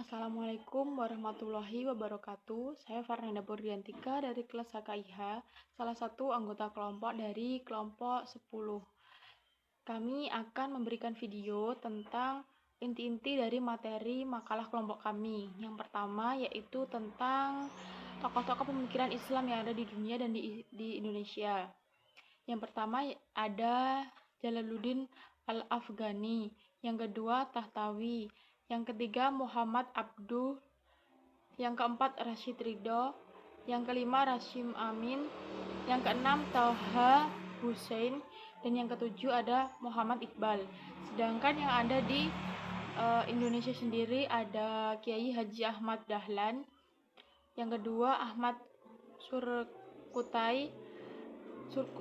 Assalamualaikum warahmatullahi wabarakatuh. Saya Farnanda Purdiantika dari kelas HKIH, salah satu anggota kelompok dari kelompok 10. Kami akan memberikan video tentang inti-inti dari materi makalah kelompok kami. Yang pertama yaitu tentang tokoh-tokoh pemikiran Islam yang ada di dunia dan di Indonesia. Yang pertama ada Jalaluddin Al-Afghani, yang kedua Tahtawi, yang ketiga Muhammad Abduh, yang keempat Rashid Ridho, yang kelima Rashim Amin, yang keenam Thaha Hussein, dan yang ketujuh ada Muhammad Iqbal. Sedangkan yang ada di Indonesia sendiri ada Kiai Haji Ahmad Dahlan, yang kedua Ahmad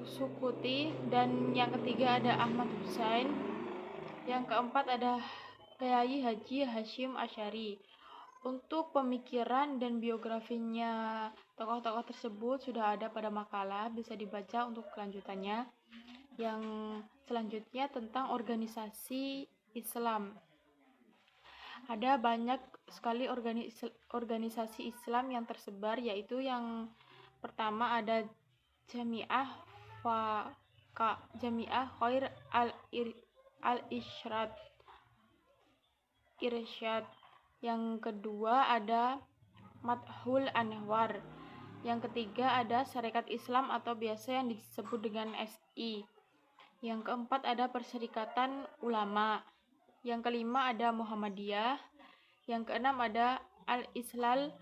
Sukuti, dan yang ketiga ada Ahmad Husain, yang keempat ada Kiai Haji Hashim Asy'ari. Untuk pemikiran dan biografinya tokoh-tokoh tersebut sudah ada pada makalah, bisa dibaca untuk kelanjutannya. Yang selanjutnya tentang organisasi Islam. Ada banyak sekali organisasi Islam yang tersebar, yaitu yang pertama ada Jamiah Khair Irsyad. Yang kedua ada Mathul Anwar. Yang ketiga ada Sarekat Islam atau biasa yang disebut dengan SI. Yang keempat ada Perserikatan Ulama. Yang kelima ada Muhammadiyah. Yang keenam ada Al-Islal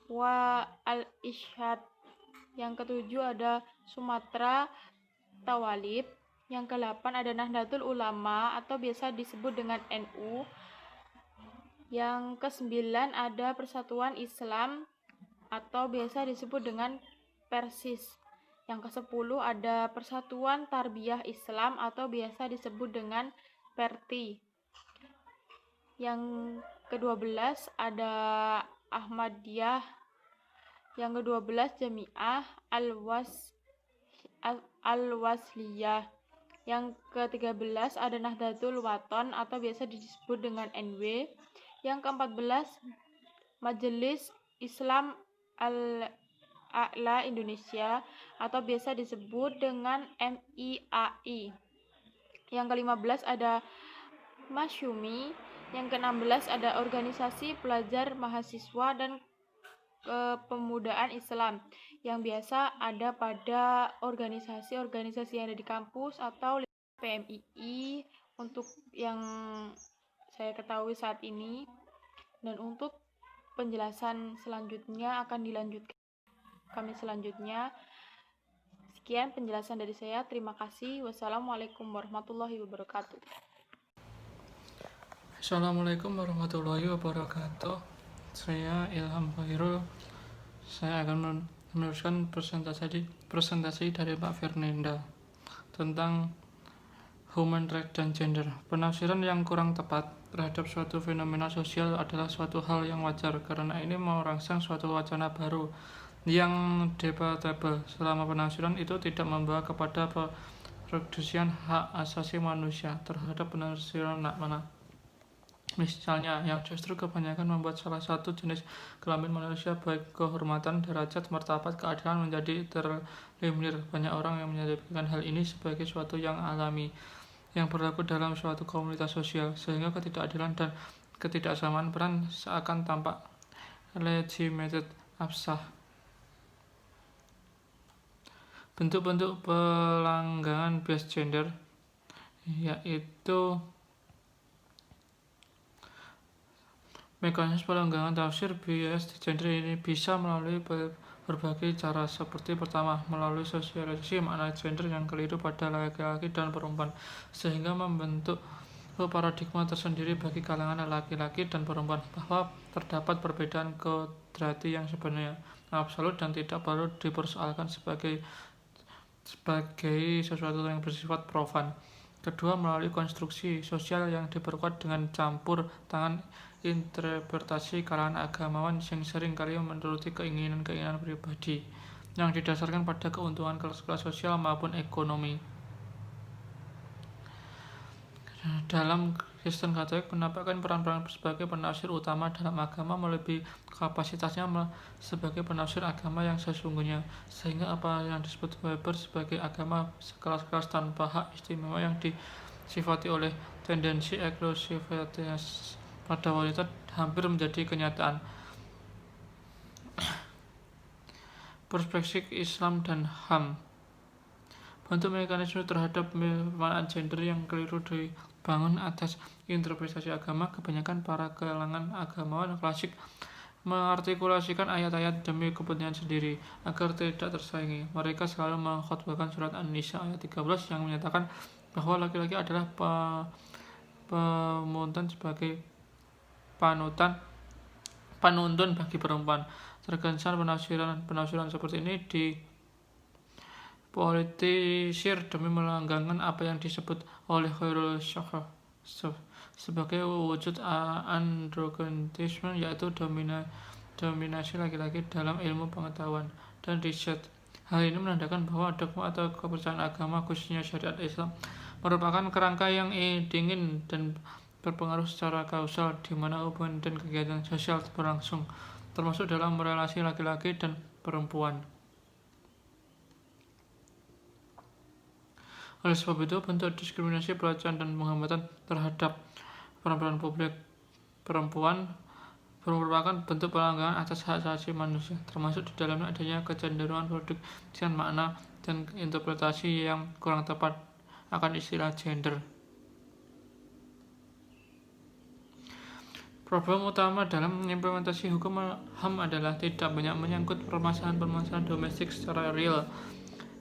wa Al-Isyad. Yang ketujuh ada Sumatera Tawalib. Yang kedelapan ada Nahdlatul Ulama atau biasa disebut dengan NU. Yang kesembilan ada Persatuan Islam atau biasa disebut dengan Persis. Yang ke-10 ada Persatuan Tarbiyah Islam atau biasa disebut dengan Perti. Yang ke-12 ada Ahmadiyah. Yang ke-12 Jamiah Al-Wasliyah. Yang ke-13 ada Nahdlatul Wathon atau biasa disebut dengan NW. Yang ke-14 Majelis Islam Al-A'la Indonesia atau biasa disebut dengan MIAI. Yang ke-15 ada Masyumi. Yang ke-16 ada Organisasi Pelajar Mahasiswa dan Kepemudaan Islam yang biasa ada pada organisasi-organisasi yang ada di kampus atau PMII untuk yang saya ketahui saat ini. Dan untuk penjelasan selanjutnya akan dilanjutkan kami selanjutnya. Sekian penjelasan dari saya. Terima kasih. Wassalamualaikum warahmatullahi wabarakatuh. Assalamualaikum warahmatullahi wabarakatuh. Saya Ilham Khairul. Saya akan meneruskan presentasi dari Pak Fernanda tentang human rights dan gender. Penafsiran yang kurang tepat terhadap suatu fenomena sosial adalah suatu hal yang wajar, karena ini merangsang suatu wacana baru yang debatable. Selama penafsiran itu tidak membawa kepada pereduksian hak asasi manusia terhadap penafsiran mana. Misalnya, yang justru kebanyakan membuat salah satu jenis kelamin manusia baik kehormatan, derajat, martabat, keadilan menjadi tereliminir. Banyak orang yang menyebutkan hal ini sebagai suatu yang alami, yang berlaku dalam suatu komunitas sosial, sehingga ketidakadilan dan ketidaksamaan peran seakan tampak legitimate absah. Bentuk-bentuk pelanggaran bias gender yaitu mekanisme pelanggaran tafsir bias gender ini bisa melalui berbagai cara, seperti pertama, melalui sosialisasi makna gender yang keliru pada laki-laki dan perempuan, sehingga membentuk paradigma tersendiri bagi kalangan laki-laki dan perempuan bahwa terdapat perbedaan kodrati yang sebenarnya absolut dan tidak perlu dipersoalkan sebagai sesuatu yang bersifat profan. Kedua, melalui konstruksi sosial yang diperkuat dengan campur tangan interpretasi kalangan agamawan yang sering kali menuruti keinginan-keinginan pribadi yang didasarkan pada keuntungan kelas sosial maupun ekonomi. Dalam Kristen Katolik menampakkan peran-peran sebagai penafsir utama dalam agama melebihi kapasitasnya sebagai penafsir agama yang sesungguhnya, sehingga apa yang disebut Weber sebagai agama sekelas-kelas tanpa hak istimewa yang disifati oleh tendensi eksklusivitas pada wanita hampir menjadi kenyataan. Perspektif Islam dan HAM. Bentuk mekanisme terhadap pemaknaan gender yang keliru dibangun atas interpretasi agama. Kebanyakan para kalangan agamawan klasik mengartikulasikan ayat-ayat demi kepentingan sendiri agar tidak tersaingi. Mereka selalu mengkhotbahkan surat An-Nisa ayat 13 yang menyatakan bahwa laki-laki adalah pemonton sebagai panuntun bagi perempuan. Terkesan penafsiran seperti ini dipolitisir demi melanggengkan apa yang disebut oleh Khairul Syakh sebagai wujud androgenisme, yaitu dominasi laki-laki dalam ilmu pengetahuan dan riset. Hal ini menandakan bahwa dogma atau kepercayaan agama, khususnya syariat Islam, merupakan kerangka yang dingin dan berpengaruh secara kausal di mana hubungan dan kegiatan sosial berlangsung, termasuk dalam relasi laki-laki dan perempuan. Oleh sebab itu, bentuk diskriminasi, pelecehan, dan penghambatan terhadap peran publik perempuan merupakan bentuk pelanggaran atas hak asasi manusia, termasuk di dalamnya adanya kecenderungan produksi makna dan interpretasi yang kurang tepat akan istilah gender. Problem utama dalam implementasi hukum HAM adalah tidak banyak menyangkut permasalahan-permasalahan domestik secara real,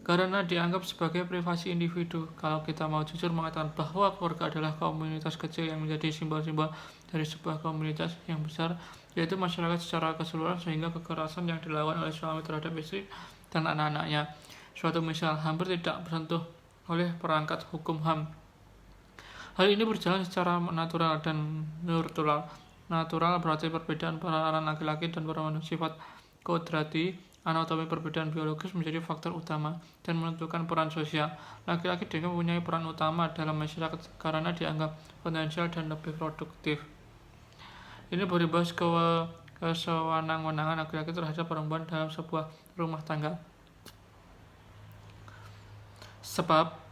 karena dianggap sebagai privasi individu. Kalau kita mau jujur mengatakan bahwa keluarga adalah komunitas kecil yang menjadi simbol-simbol dari sebuah komunitas yang besar, yaitu masyarakat secara keseluruhan, sehingga kekerasan yang dilakukan oleh suami terhadap istri dan anak-anaknya, suatu misal, hampir tidak bersentuh oleh perangkat hukum HAM. Hal ini berjalan secara natural dan nurtural. Natural berarti perbedaan peranan laki-laki dan perempuan, sifat kodrati, anatomi perbedaan biologis menjadi faktor utama dan menentukan peran sosial. Laki-laki dianggap mempunyai peran utama dalam masyarakat karena dianggap potensial dan lebih produktif. Ini berimbas ke kesewenang-wenangan laki-laki terhadap perempuan dalam sebuah rumah tangga. Sebab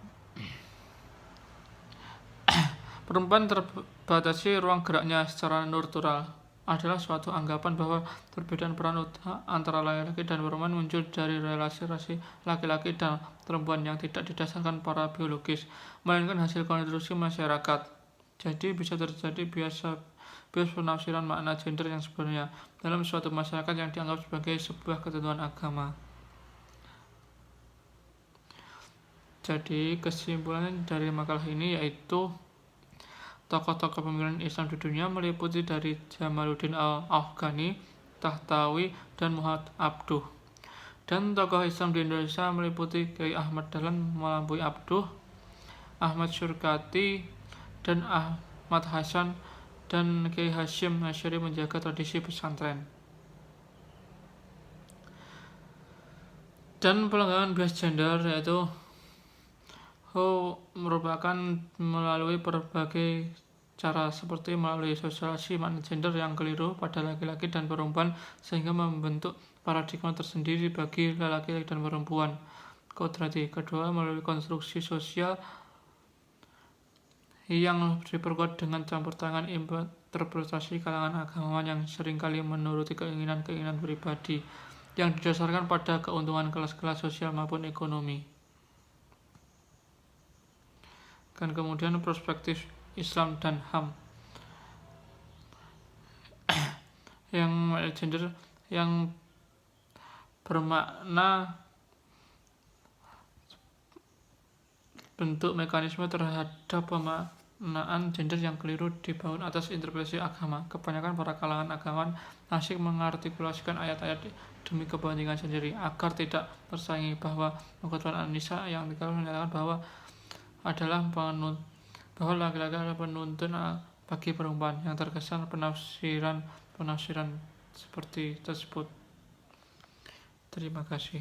perempuan terbatasi ruang geraknya secara natural adalah suatu anggapan bahwa perbedaan peran antara laki-laki dan perempuan muncul dari relasi laki-laki dan perempuan yang tidak didasarkan para biologis, melainkan hasil konstruksi masyarakat. Jadi bisa terjadi bias penafsiran makna gender yang sebenarnya dalam suatu masyarakat yang dianggap sebagai sebuah ketentuan agama. Jadi kesimpulan dari makalah ini yaitu tokoh-tokoh pemikiran Islam di dunia meliputi dari Jamaluddin Al-Afghani, Tahtawi, dan Muhammad Abduh. Dan tokoh Islam di Indonesia meliputi Kiai Ahmad Dahlan Malampui Abduh, Ahmad Syurkati, dan Ahmad Hasan, dan Kiai Hashim Asy'ari menjaga tradisi pesantren. Dan pelanggaran bias gender yaitu merupakan melalui berbagai cara seperti melalui sosialisasi makna gender yang keliru pada laki-laki dan perempuan sehingga membentuk paradigma tersendiri bagi laki-laki dan perempuan. Kodrati kedua, melalui konstruksi sosial yang diperkuat dengan campur tangan interpretasi kalangan agamawan yang seringkali menuruti keinginan-keinginan pribadi yang didasarkan pada keuntungan kelas-kelas sosial maupun ekonomi. Dan kemudian perspektif Islam dan HAM yang gender yang bermakna bentuk mekanisme terhadap pemaknaan gender yang keliru dibangun atas interpretasi agama. Kebanyakan para kalangan agamawan asik mengartikulasikan ayat-ayat demi kepentingan sendiri agar tidak tersaingi, bahwa pengkhotbah An-Nisa yang menyatakan bahwa laki-laki adalah penuntun bagi perempuan, yang terkesan penafsiran seperti tersebut. Terima kasih.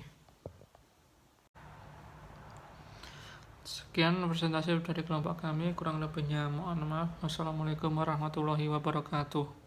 Sekian presentasi dari kelompok kami, kurang lebihnya mohon maaf. Wassalamualaikum warahmatullahi wabarakatuh.